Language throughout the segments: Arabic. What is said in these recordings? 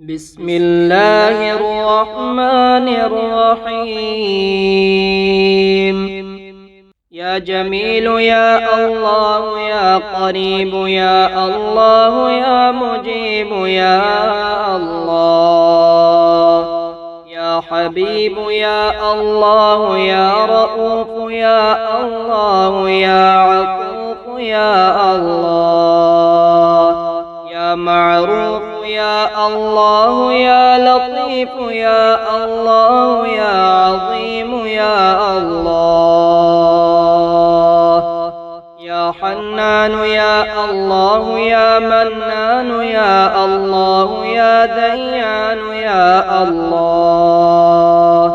بسم الله الرحمن الرحيم. يا جميل يا الله يا قريب يا الله يا مجيب يا الله، يا حبيب يا الله يا رؤوف يا الله يا عطوف يا الله، يا معروف يا الله يا لطيف يا الله يا عظيم يا الله، يا حنان يا الله يا منان يا الله يا ديان يا الله،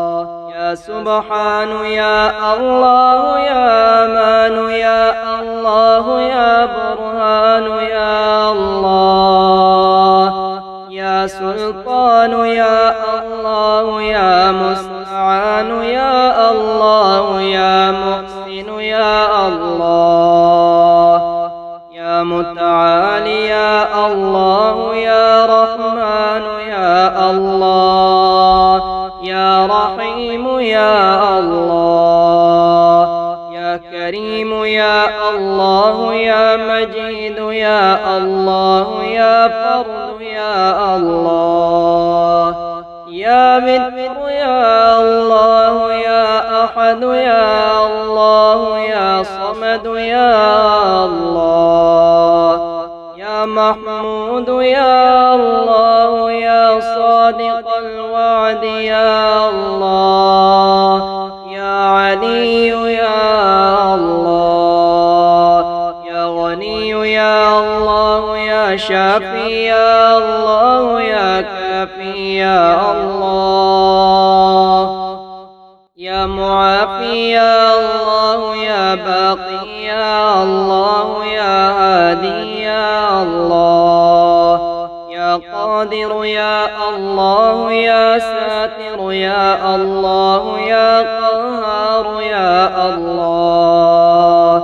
يا سبحان يا الله يا مان يا الله يا برهان يا الله، يا سلطان يا الله يا مستعان يا الله يا محسن يا الله، يا متعالي يا الله يا رحمن يا الله، يا رحيم يا الله، يا كريم يا الله يا مجيد يا الله يا فرد يا الله، يا بر يا الله يا أحد يا الله يا صمد يا الله، يا محمود يا الله يا صادق الوعد يا الله، يا علي يا الله، يا غني يا الله يا شافي يا الله يا كافي يا الله، يا معافي يا الله يا باقي يا الله يا هادي يا الله، يا قادر يا الله يا ساتر يا الله يا قهار يا الله،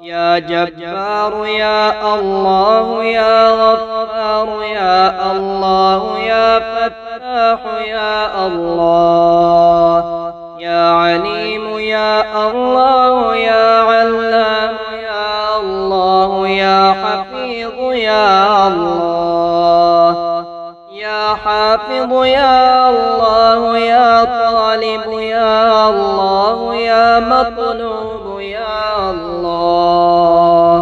يا جبار يا الله يا غفار يا الله يا فتاح يا الله، يا عليم يا الله يا علام يا الله يا حفيظ يا الله، يا حافظ يا الله يا طالب يا الله يا مطلوب يا الله،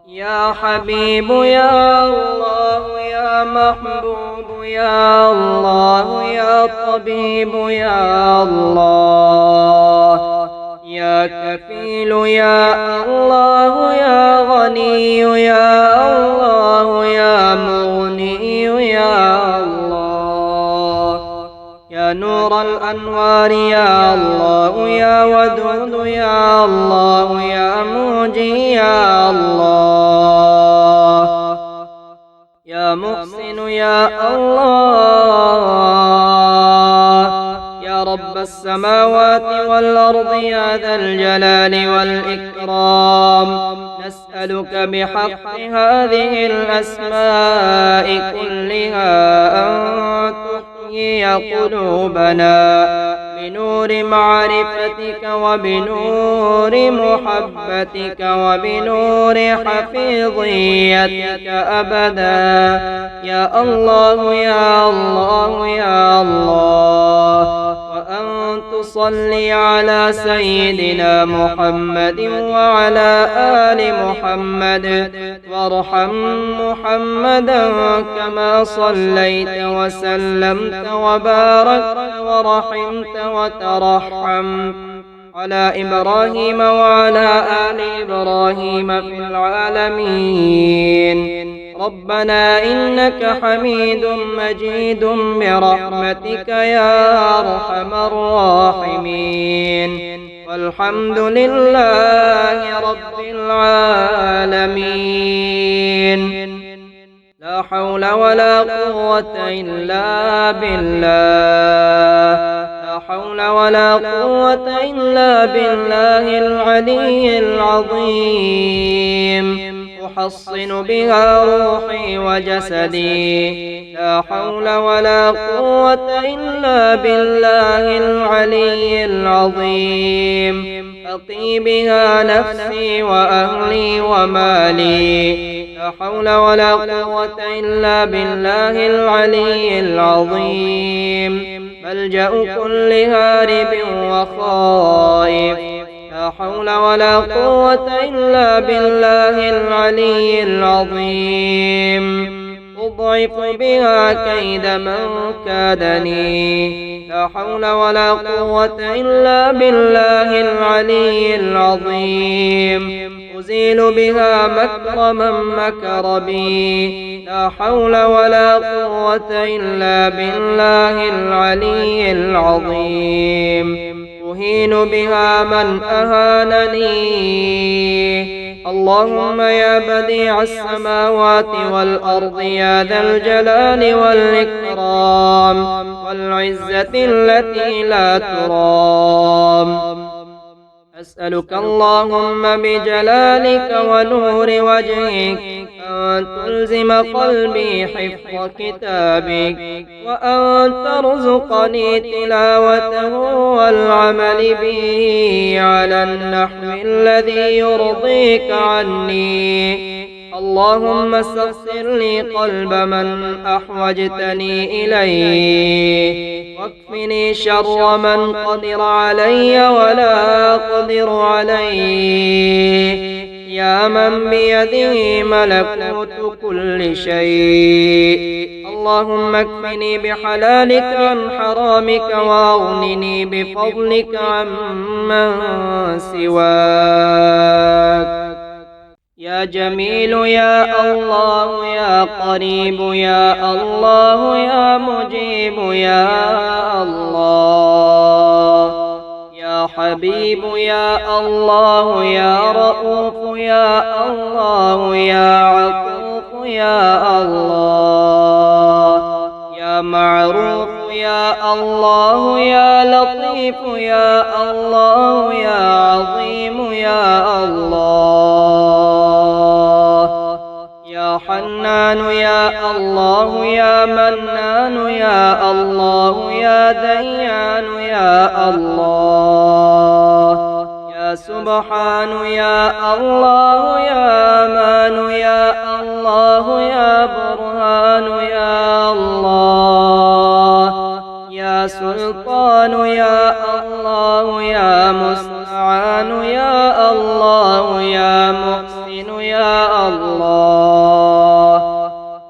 يا حبيب يا الله يا محبوب يا الله يا طبيب يا الله، يا كفيل يا الله يا غني يا الله يا مغني يا الله، يا نور الأنوار يا الله يا ودود يا الله يا موجي يا الله، يا محسن يا الله، يا رب السماوات والأرض يا ذا الجلال والإكرام، نسألك بحق هذه الأسماء كلها أن تحيي قلوبنا بنور معرفتك وبنور محبتك وبنور حفيظيتك أبدا يا الله يا الله يا الله، وأن تصلي على سيدنا محمد وعلى آل محمد، وارحم محمدا كما صليت وسلمت وباركت ورحمت وترحمت على إبراهيم وعلى آل إبراهيم في العالمين. ربنا إنك حميد مجيد برحمتك يا أرحم الراحمين، والحمد لله رب العالمين. لا حول ولا قوة إلا بالله، لا حول ولا قوة إلا بالله العلي العظيم. أحصن بها روحي وجسدي. لا حول ولا قوة إلا بالله العلي العظيم. أقي بها نفسي وأهلي ومالي. لا حول ولا قوة إلا بالله العلي العظيم. ملجأ كل هارب وخائف. لا حول ولا قوة إلا بالله العلي العظيم. أضعف بها كيد من كادني. لا حول ولا قوة إلا بالله العلي العظيم. أزيل بها مكر من مكر بي. لا حول ولا قوة إلا بالله العلي العظيم. أهين بها من أهانني. اللهم يا بديع السماوات والأرض يا ذا الجلال والإكرام والعزة التي لا ترام، أسألك اللهم بجلالك ونور وجهك أن تلزم قلبي حفظ كتابك، وأن ترزقني تلاوته والعمل به على النحو الذي يرضيك عني. اللهم سخر لي قلب من أحوجتني إليه، واكفني شر من قدر علي ولا أقدر عليه، يا من بيده ملكوت كل شيء. اللهم اكفني بحلالك عن حرامك، واغنني بفضلك عمن سواك. يا جميل يا الله يا قريب يا الله يا مجيب يا الله، يا حبيب يا الله يا رؤوف يا الله يا عطوف يا الله، يا معروف يا الله يا لطيف يا الله يا عظيم يا الله، يا حنان يا الله يا منان يا الله يا ديان يا الله، يا سبحان يا الله يا مان يا الله يا برهان يا الله، يا سلطان يا الله يا مستعان يا الله يا محسن يا الله،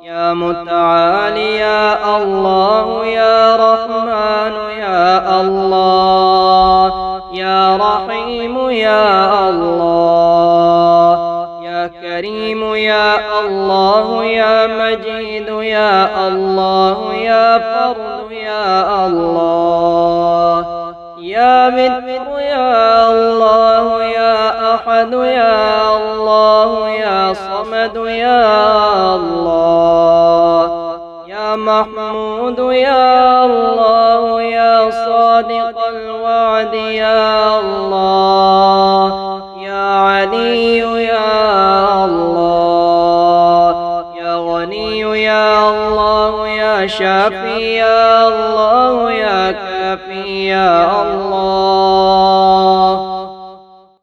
يا متعالي يا الله يا رحمن يا الله، يا رحيم يا الله، يا كريم يا الله يا مجيد يا الله يا فرد يا الله، يا متر يا الله يا أحد يا الله يا صمد يا الله، يا محمود يا الله يا صادق الوعد يا الله، يا علي يا الله، يا غني يا الله يا شافي يا الله يا كافي يا الله،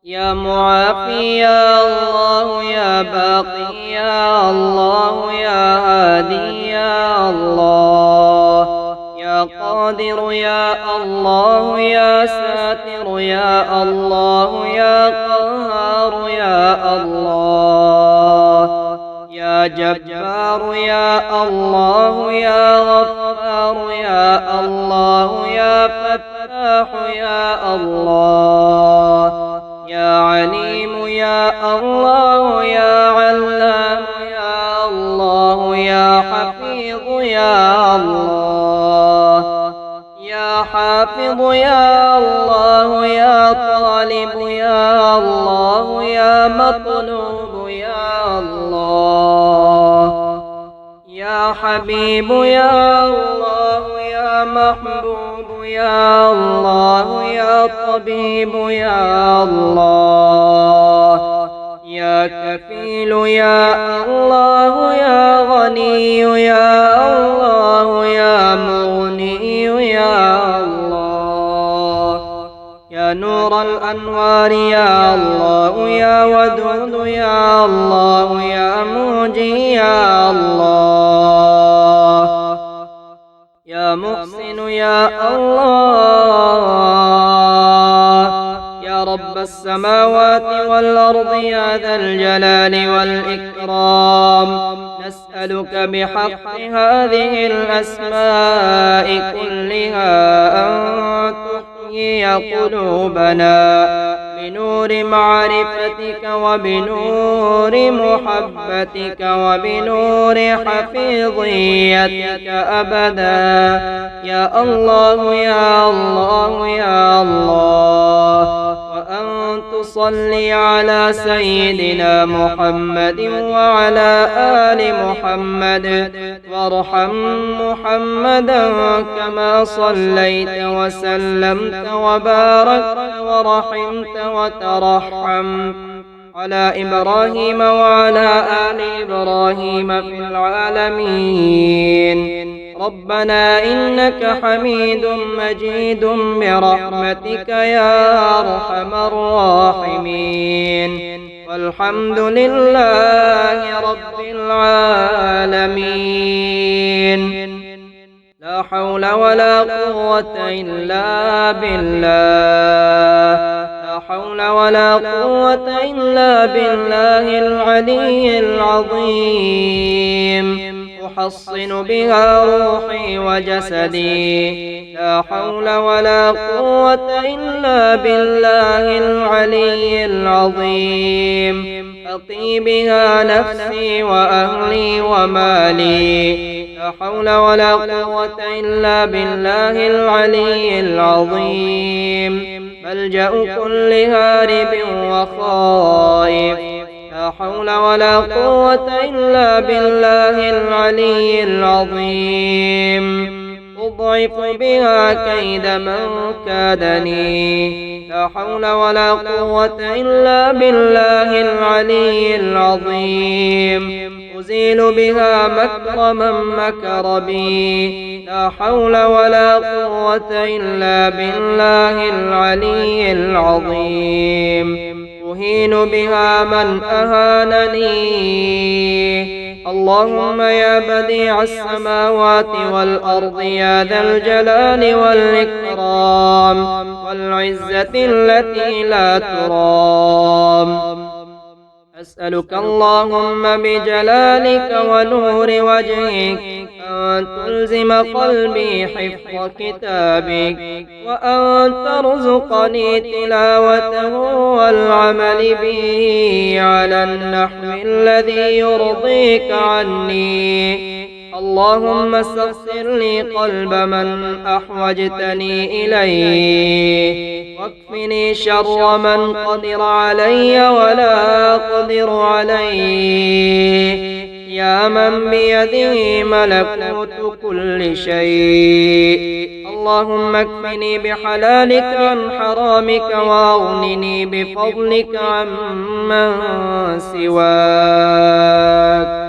يا معافي يا الله يا باقي يا الله يا هادي يا الله، يا قادر يا الله يا ساتر يا الله يا قهار يا الله، يا جبار يا الله يا غفار يا الله يا فتاح يا الله، يا عليم يا الله يا علام يا الله يا حفيظ يا الله، يا حافظ يا الله يا طالب يا الله يا مطلوب يا الله، يا حبيب يا الله يا محبوب يا الله يا طبيب يا الله، يا كفيل يا الله يا غني يا الله يا مغني يا الله يا نور الأنوار يا الله يا ودود يا الله يا موجي يا الله يا محسن يا الله يا رب السماوات والأرض يا ذا الجلال والإكرام نسألك بحق هذه الأسماء كلها أن تحيي قلوبنا بنور معرفتك وبنور محبتك وبنور حفيظيتك أبدا يا الله يا الله يا الله وأن تصلي على سيدنا محمد وعلى آل محمد وارحم محمدا كما صليت وسلمت وباركت ورحمت وترحمت على إبراهيم وعلى آل إبراهيم في العالمين ربنا إنك حميد مجيد برحمتك يا أرحم الراحمين والحمد لله رب العالمين لا حول ولا قوة إلا بالله لا حول ولا قوة إلا بالله العلي العظيم أحصن بها روحي وجسدي لا حول ولا قوة إلا بالله العلي العظيم أقي بها نفسي وأهلي ومالي لا حول ولا قوة إلا بالله العلي العظيم ملجأ كل هارب وخائف لا حول ولا قوة إلا بالله العلي العظيم أضعف بها كيد من كادني لا حول ولا قوة إلا بالله العلي العظيم أزيل بها مكر من مكر بي لا حول ولا قوة إلا بالله العلي العظيم أهين بها من أهانني اللهم يا بديع السماوات والأرض يا ذا الجلال والإكرام والعزة التي لا ترام أسألك اللهم بجلالك ونور وجهك أن تلزم قلبي حفظ كتابك وأن ترزقني تلاوته والعمل به على النحو الذي يرضيك عني اللهم سخر لي قلب من أحوجتني إليه واكفني شر من قدر علي ولا أقدر عليه يا من بيده ملكوت كل شيء اللهم اكفني بحلالك عن حرامك وأغنني بفضلك عمن سواك